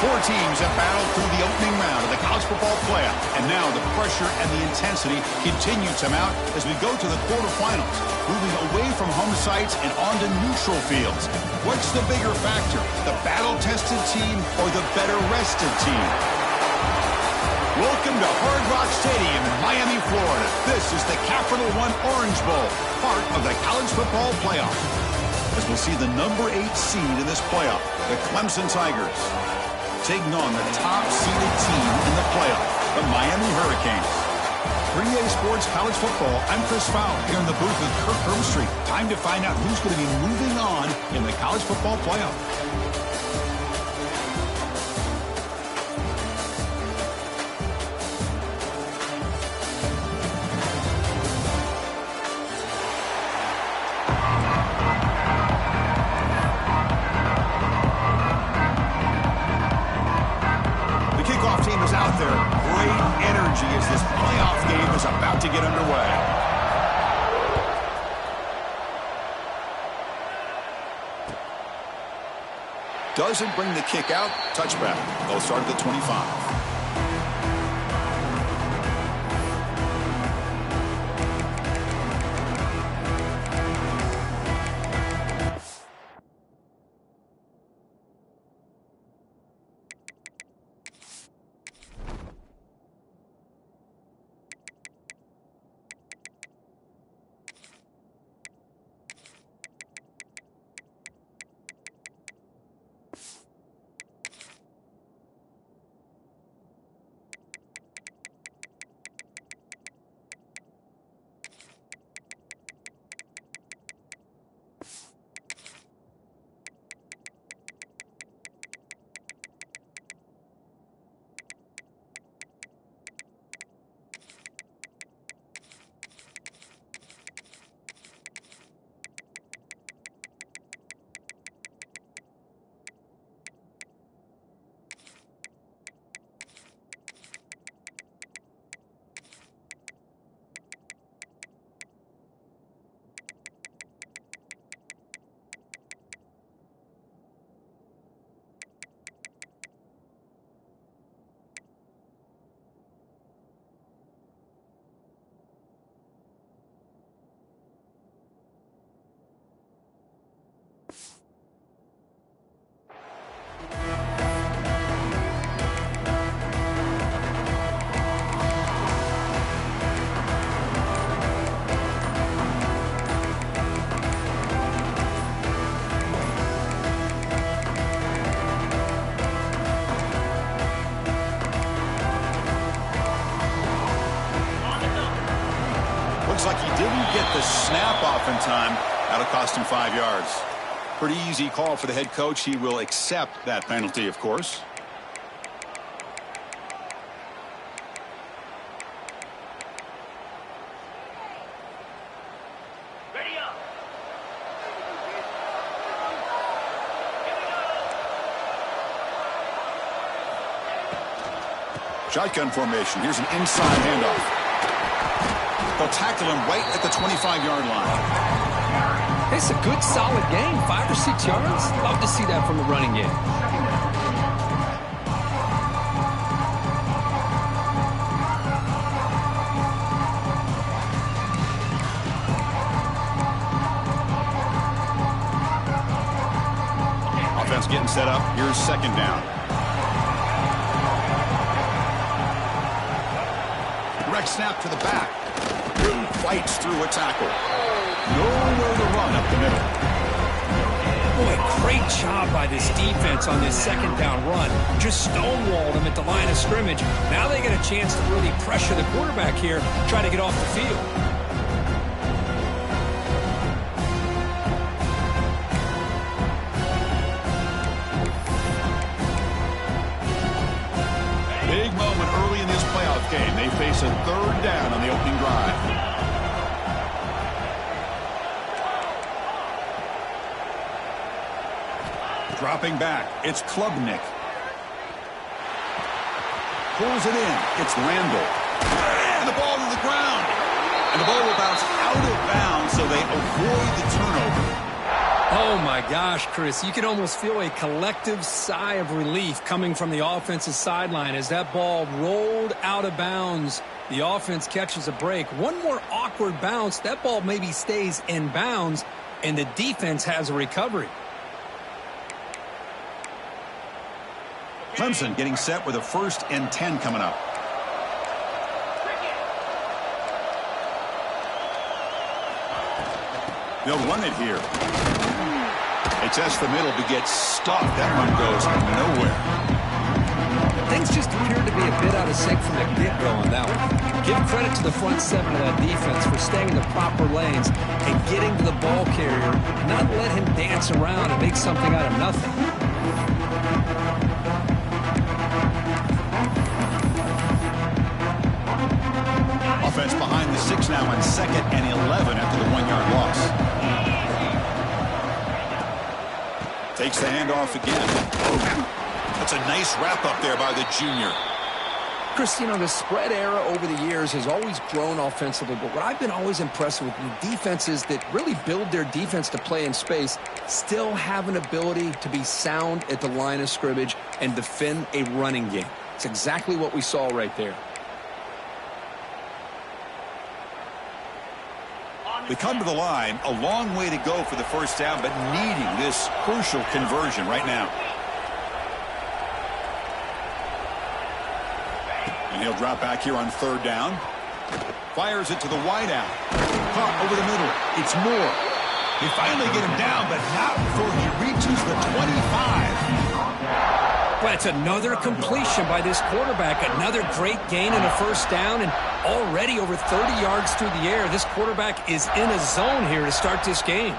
Four teams have battled through the opening round of the college football playoff, and now the pressure and the intensity continue to mount as we go to the quarterfinals, moving away from home sites and onto neutral fields. What's the bigger factor, the battle-tested team or the better-rested team? Welcome to Hard Rock Stadium in Miami, Florida. This is the Capital One Orange Bowl, part of the college football playoff. As we'll see the number 8 seed in this playoff, the Clemson Tigers, taking on the top-seeded team in the playoff, the Miami Hurricanes. 3A Sports College Football, I'm Chris Fowler here in the booth with Kirk Herbstreit. Time to find out who's going to be moving on in the college football playoff. To get underway. Doesn't bring the kick out. Touchback. They'll start at the 25. Looks like he didn't get the snap off in time. That'll cost him 5 yards. Pretty easy call for the head coach. He will accept that penalty, of course. Shotgun formation. Here's an inside handoff. They'll tackle him right at the 25-yard line. It's a good, solid game. 5 or 6 yards. Love to see that from a running game. Offense getting set up. Here's second down. Direct snap to the back. Fights through a tackle. Nowhere to run up the middle. Boy, great job by this defense on this second down run. Just stonewalled him at the line of scrimmage. Now they get a chance to really pressure the quarterback here, try to get off the field. Big moment early in this playoff game. They face a third down on the opening drive. Dropping back, it's Klubnik. Pulls it in, it's Randall. And the ball to the ground. And the ball will bounce out of bounds, so they avoid the turnover. Oh, my gosh, Chris. You can almost feel a collective sigh of relief coming from the offensive sideline as that ball rolled out of bounds. The offense catches a break. One more awkward bounce. That ball maybe stays in bounds, and the defense has a recovery. Clemson getting set with a 1st and 10 coming up. They'll run it here. They test the middle but get stuffed. That run goes nowhere. Things just appeared to be a bit out of sync from the get-go on that one. Give credit to the front 7 of that defense for staying in the proper lanes and getting to the ball carrier, not let him dance around and make something out of nothing. Offense behind the 6 now on 2nd and 11 after the 1-yard loss. Takes the handoff again. That's a nice wrap up there by the junior. Chris, you know, the spread era over the years has always grown offensively, but what I've been always impressed with defenses that really build their defense to play in space still have an ability to be sound at the line of scrimmage and defend a running game. It's exactly what we saw right there. They come to the line, a long way to go for the 1st down, but needing this crucial conversion right now. And he'll drop back here on 3rd down. Fires it to the wideout. Caught over the middle. It's Moore. They finally get him down, but not before he reaches the 25. But it's another completion by this quarterback. Another great gain and a 1st down, and already over 30 yards through the air. This quarterback is in a zone here to start this game.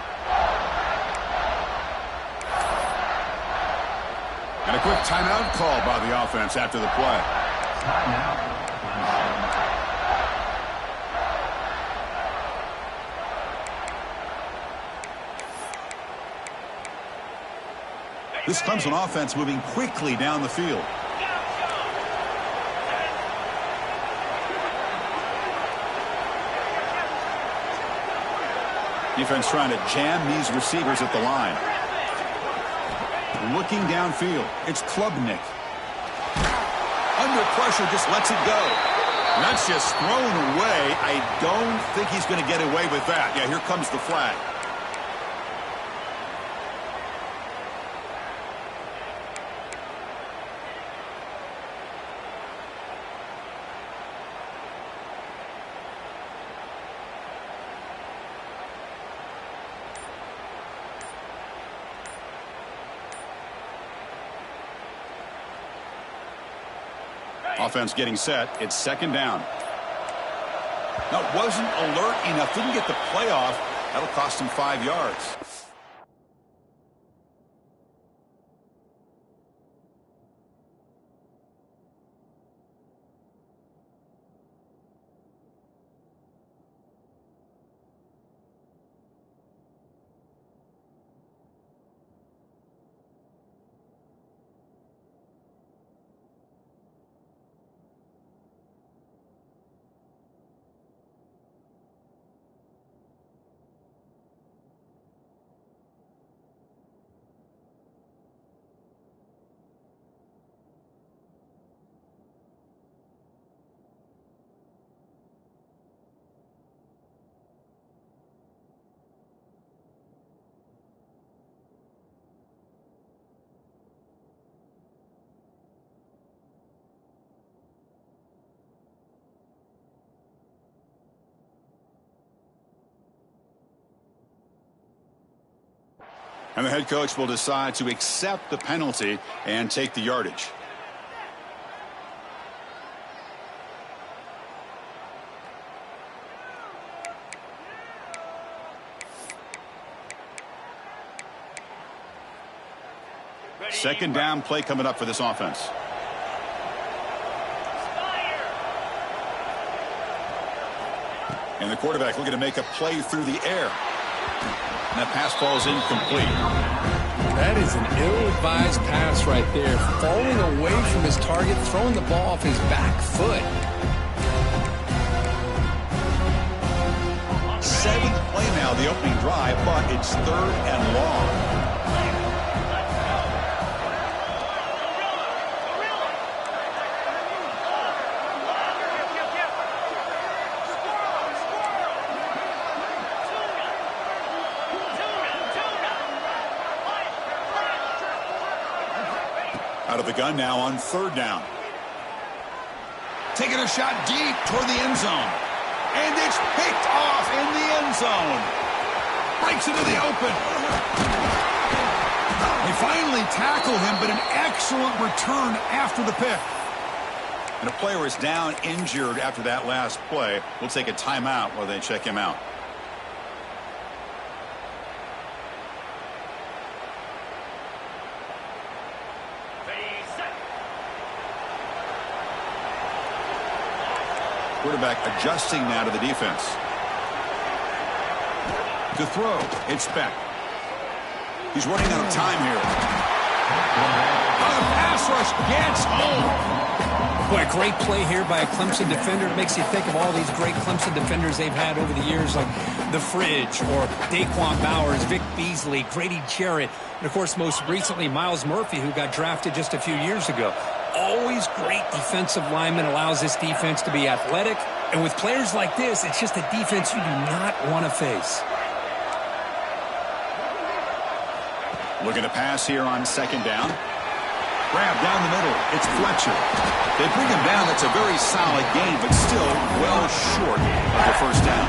And a quick timeout call by the offense after the play. This Clemson offense moving quickly down the field. Defense trying to jam these receivers at the line. Looking downfield. It's Klubnik. Under pressure, just lets it go. And that's just thrown away. I don't think he's going to get away with that. Yeah, here comes the flag. Offense getting set. It's 2nd down. No, wasn't alert enough. Didn't get the play off. That'll cost him 5 yards. And the head coach will decide to accept the penalty and take the yardage. Second down play coming up for this offense. And the quarterback looking to make a play through the air. And that pass ball is incomplete. That is an ill-advised pass right there. Falling away from his target, throwing the ball off his back foot. Seventh play now, the opening drive, but it's 3rd and long. Out of the gun now on 3rd down. Taking a shot deep toward the end zone. And it's picked off in the end zone. Breaks into the open. They finally tackle him, but an excellent return after the pick. And a player is down injured after that last play. We'll take a timeout while they check him out. Quarterback adjusting now to the defense. To throw, it's Beck. He's running out of time here. Oh, the pass rush gets home. Boy, a great play here by a Clemson defender. It makes you think of all these great Clemson defenders they've had over the years, like The Fridge or Daquan Bowers, Vic Beasley, Grady Jarrett, and, of course, most recently, Miles Murphy, who got drafted just a few years ago. Always great defensive lineman, allows this defense to be athletic. And with players like this, it's just a defense you do not want to face. Looking to pass here on 2nd down. Grab down the middle. It's Fletcher. They bring him down. That's a very solid gain, but still well short of the 1st down.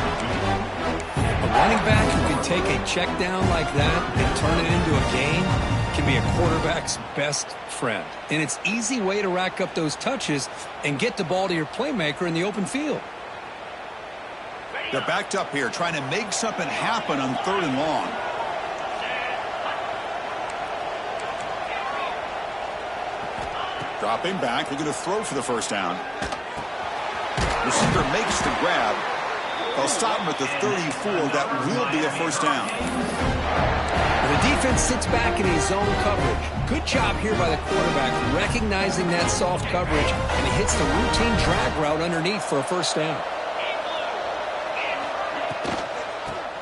A running back who can take a check down like that and turn it into a gain can be a quarterback's best friend. And it's an easy way to rack up those touches and get the ball to your playmaker in the open field. They're backed up here trying to make something happen on 3rd and long. Dropping back. They're going to throw for the 1st down. Receiver makes the grab. They'll stop him at the 34. That will be a 1st down. The defense sits back in his zone coverage. Good job here by the quarterback, recognizing that soft coverage, and he hits the routine drag route underneath for a 1st down.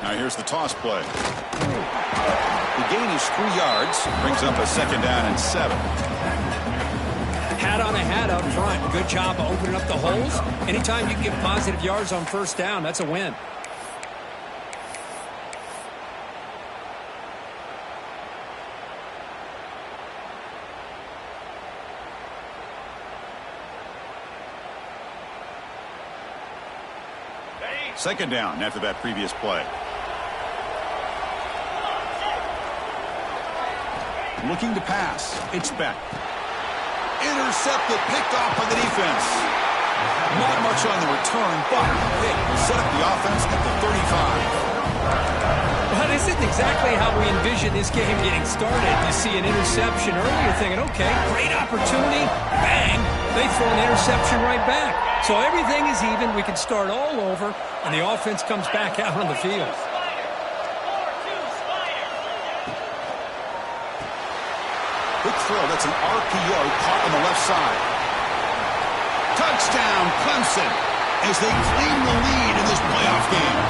Now here's the toss play. The gain is 3 yards. Brings up a 2nd down and 7. Hat on a hat up front. Good job of opening up the holes. Anytime you can get positive yards on 1st down, that's a win. Second down after that previous play. Looking to pass. It's Beck. Intercepted, picked off by the defense. Not much on the return, but it will set up the offense at the 35. Well, this isn't exactly how we envision this game getting started. You see an interception early, you're thinking, okay, great opportunity. Bang! They throw an interception right back. So everything is even. We can start all over, and the offense comes back out on the field. Big throw. That's an RPO caught on the left side. Touchdown, Clemson, as they claim the lead in this playoff game.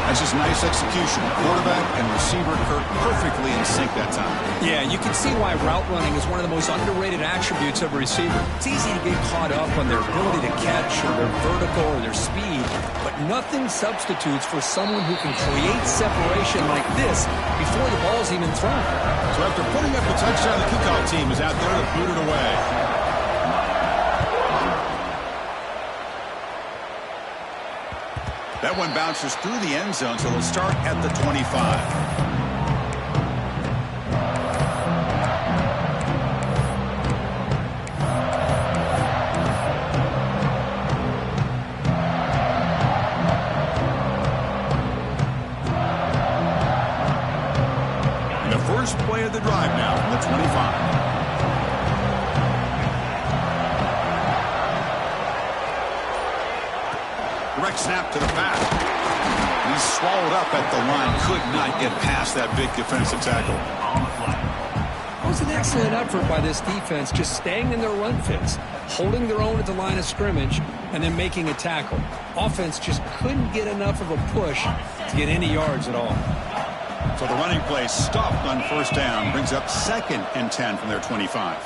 That's just nice execution. Quarterback and receiver Kirk perfectly in sync that time. Yeah, you can see why route running is one of the most underrated attributes of a receiver. It's easy to get caught up on their ability to catch or their vertical or their speed, but nothing substitutes for someone who can create separation like this before the ball's even thrown. So after putting up the touchdown, the kickoff team is out there to boot it away. That one bounces through the end zone, so they'll start at the 25. Play of the drive now from the 25. Direct snap to the back. He's swallowed up at the line. Could not get past that big defensive tackle. Most of an excellent effort by this defense, just staying in their run fits, holding their own at the line of scrimmage, and then making a tackle. Offense just couldn't get enough of a push to get any yards at all. So the running play stopped on first down, brings up 2nd and 10 from their 25.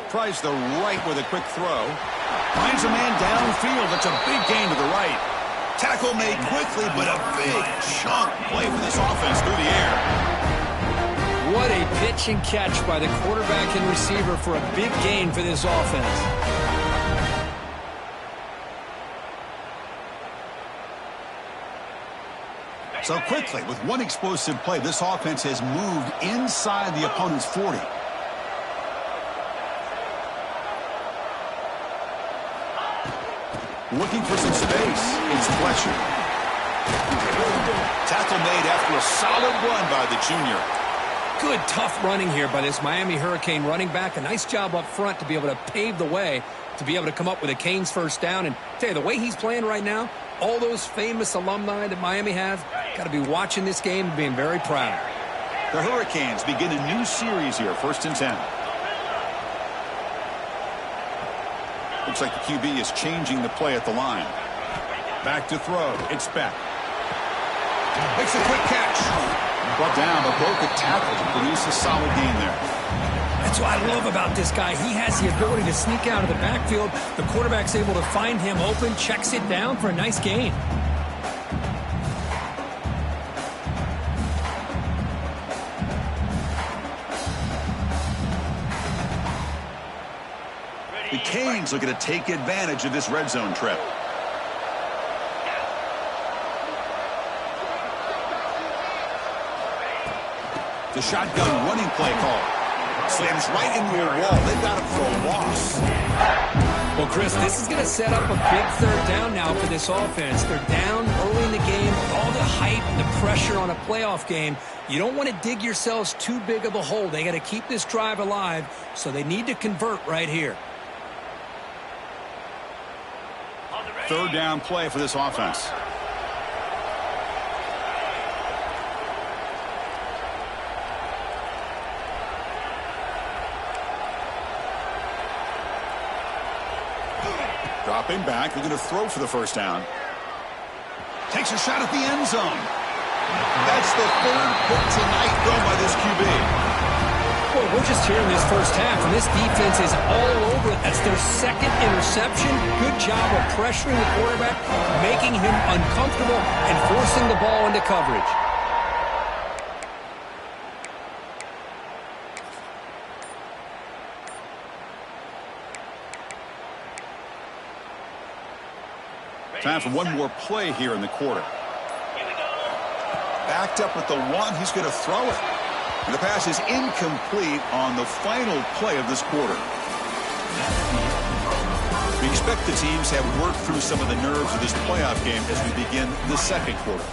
Tries the right with a quick throw. Finds a man downfield. That's a big gain to the right. Tackle made quickly, but a big chunk play for this offense through the air. What a pitch and catch by the quarterback and receiver for a big gain for this offense. So quickly, with one explosive play, this offense has moved inside the opponent's 40. Looking for some space. It's Fletcher. Tackle made after a solid run by the junior. Good, tough running here by this Miami Hurricane running back. A nice job up front to be able to pave the way to be able to come up with a Canes first down. And tell you, the way he's playing right now, all those famous alumni that Miami has, got to be watching this game and being very proud. The Hurricanes begin a new series here, 1st and 10. Looks like the QB is changing the play at the line. Back to throw. It's Beck. Makes a quick catch. Brought down, but broke the tackle to produce a solid gain there. That's what I love about this guy. He has the ability to sneak out of the backfield. The quarterback's able to find him open, checks it down for a nice gain. The Canes looking to take advantage of this red zone trip. The shotgun running play call. Slams right into a wall. They've got him for a loss. Well, Chris, this is going to set up a big 3rd down now for this offense. They're down early in the game. All the hype and the pressure on a playoff game. You don't want to dig yourselves too big of a hole. They got to keep this drive alive, so they need to convert right here. 3rd down play for this offense. Dropping back, looking to throw for the first down. Takes a shot at the end zone. That's the 3rd pick tonight thrown by this QB. Well, we're just here in this first half, and this defense is all over it. That's their 2nd interception. Good job of pressuring the quarterback, making him uncomfortable, and forcing the ball into coverage. Time for one more play here in the quarter. Backed up at the 1, he's going to throw it. And the pass is incomplete on the final play of this quarter. We expect the teams have worked through some of the nerves of this playoff game as we begin the 2nd quarter.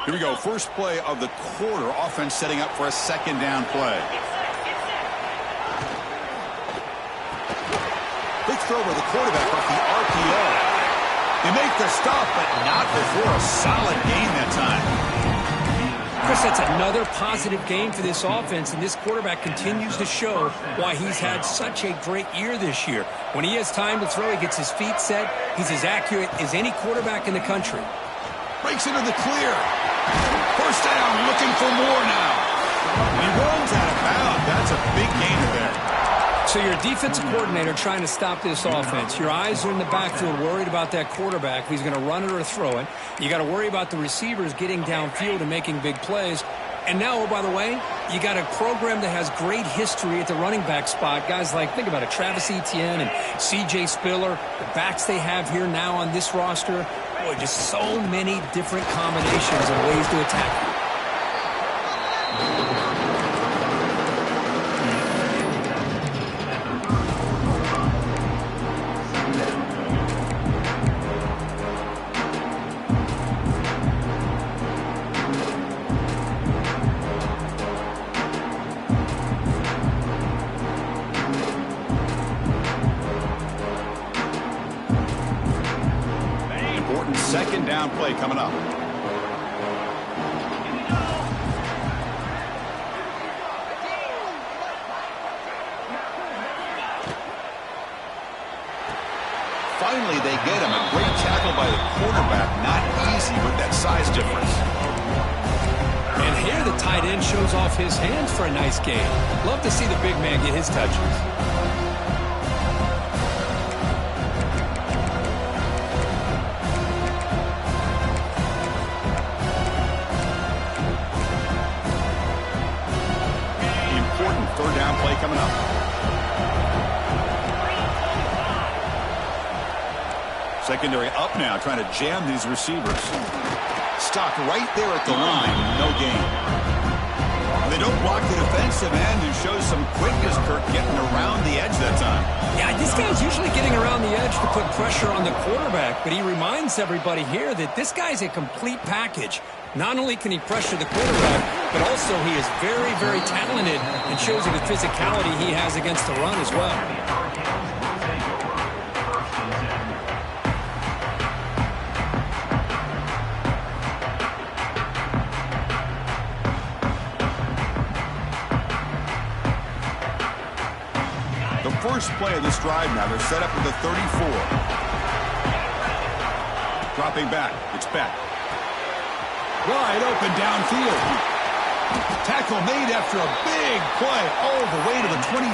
Here we go. First play of the quarter. Offense setting up for a 2nd down play. Quick throw by the quarterback off the RPO. They make the stop, but not before a solid gain that time. Chris, that's another positive game for this offense, and this quarterback continues to show why he's had such a great year this year. When he has time to throw, he gets his feet set. He's as accurate as any quarterback in the country. Breaks into the clear. First down, looking for more now. He rolls out of bounds. That's a big gainer there. So you're a defensive coordinator trying to stop this offense. Your eyes are in the backfield worried about that quarterback, if he's going to run it or throw it. You got to worry about the receivers getting downfield and making big plays. And now, oh, by the way, you got a program that has great history at the running back spot. Guys like, think about it, Travis Etienne and C.J. Spiller, the backs they have here now on this roster. Boy, just so many different combinations and ways to attack you. down play coming up. Finally, they get him. A great tackle by the quarterback. Not easy with that size difference. And here the tight end shows off his hands for a nice game. Love to see the big man get his touches. Important third down play coming up. Secondary up now, trying to jam these receivers. Stopped right there at the line, no gain. They don't block the defensive end, who shows some quickness, Kirk, getting around the edge that time. Yeah, this guy's usually getting around the edge to put pressure on the quarterback, but he reminds everybody here that this guy's a complete package. Not only can he pressure the quarterback, but also he is very, very talented and shows you the physicality he has against the run as well. First play of this drive now. They're set up with a 34. Dropping back. It's back. Wide open downfield. Tackle made after a big play all the way to the 27.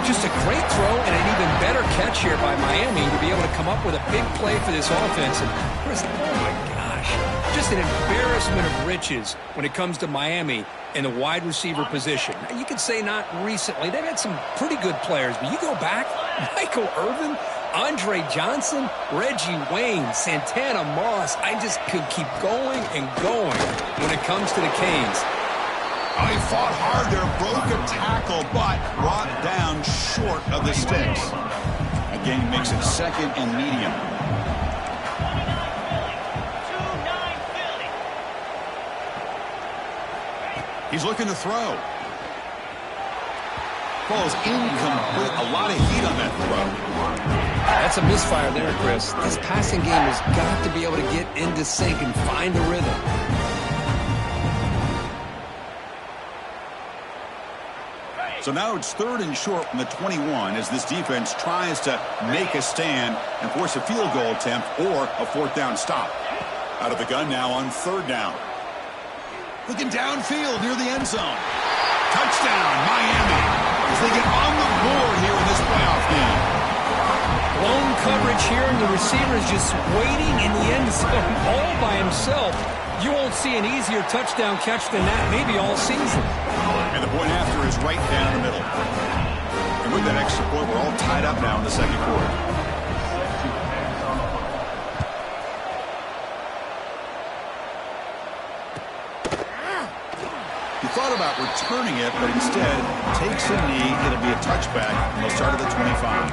Just a great throw and an even better catch here by Miami to be able to come up with a big play for this offense. And Chris, oh my gosh, just an embarrassment of riches when it comes to Miami in the wide receiver position. You could say not recently. They've had some pretty good players, but you go back, Michael Irvin, Andre Johnson, Reggie Wayne, Santana Moss. I just could keep going and going when it comes to the Canes. Oh, he fought hard there, broke a tackle, but brought down short of the sticks. Again, makes it second and medium. He's looking to throw. Ball is incomplete. A lot of heat on that throw. That's a misfire there, Chris. This passing game has got to be able to get into sync and find a rhythm. So now it's third and short from the 21 as this defense tries to make a stand and force a field goal attempt or a fourth down stop. Out of the gun now on third down. Looking downfield near the end zone. Touchdown, Miami, as they get on the board here in this playoff game. Lone coverage here, and the receiver is just waiting in the end zone all by himself. You won't see an easier touchdown catch than that maybe all season. And the point after is right down the middle. And with that extra point, we're all tied up now in the second quarter. He thought about returning it, but instead takes a knee. It'll be a touchback, and they'll start at the 25.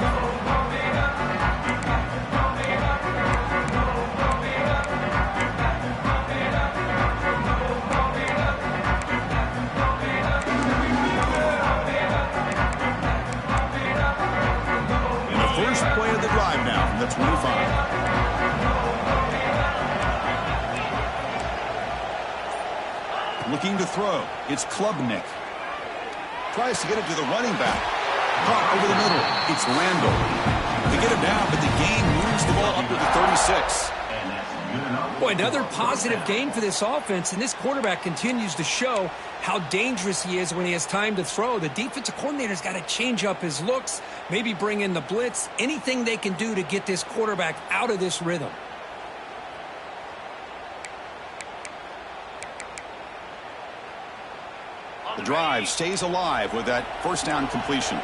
The 25. Looking to throw. It's Klubnik. Tries to get it to the running back. Caught over the middle. It's Randall. They get him down, but the game moves the ball up to the 36. Boy, another positive game for this offense, and this quarterback continues to show how dangerous he is when he has time to throw. The defensive coordinator's got to change up his looks, maybe bring in the blitz, anything they can do to get this quarterback out of this rhythm. The drive stays alive with that first down completion.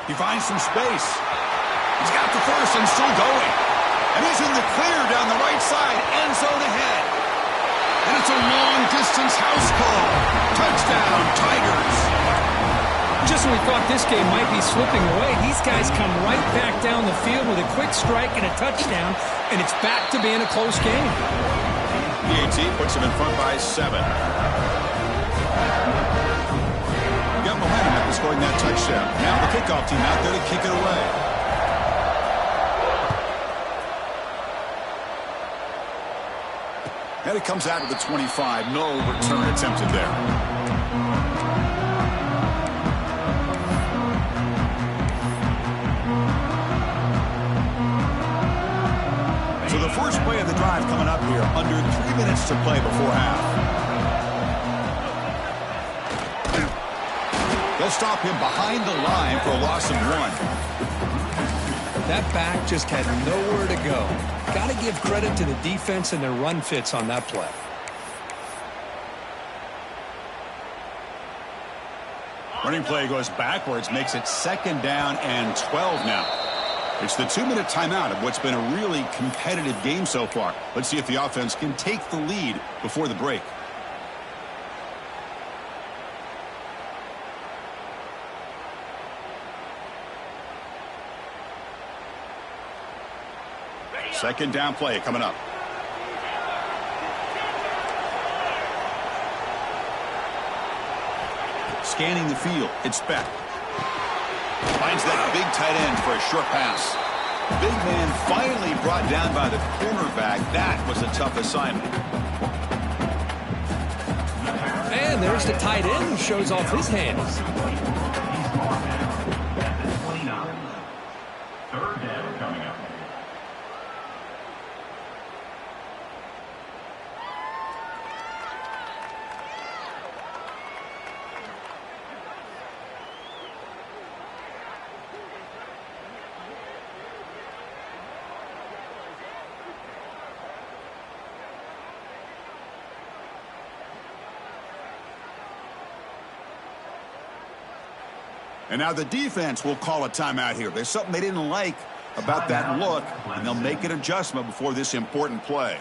He finds some space. He's got the first and still going. And he's in the clear down the right side. End zone ahead. And it's a long-distance house call. Touchdown, Tigers. Just when we thought this game might be slipping away, these guys come right back down the field with a quick strike and a touchdown, and it's back to being a close game. PAT puts him in front by 7. in scoring that touchdown. Now the kickoff team out there to kick it away. And it comes out to the 25. No return attempted there. So the first play of the drive coming up here. Under 3 minutes to play before half. They'll stop him behind the line for a loss of 1. That back just had nowhere to go. Got to give credit to the defense and their run fits on that play. Running play goes backwards, makes it 2nd down and 12 now. It's the 2-minute timeout of what's been a really competitive game so far. Let's see if the offense can take the lead before the break. Second down play coming up. Scanning the field. It's Beck. Finds that big tight end for a short pass. Big man finally brought down by the cornerback. That was a tough assignment. And there's the tight end who shows off his hands. Third down coming up. And now the defense will call a timeout here. There's something they didn't like about that look, and they'll make an adjustment before this important play.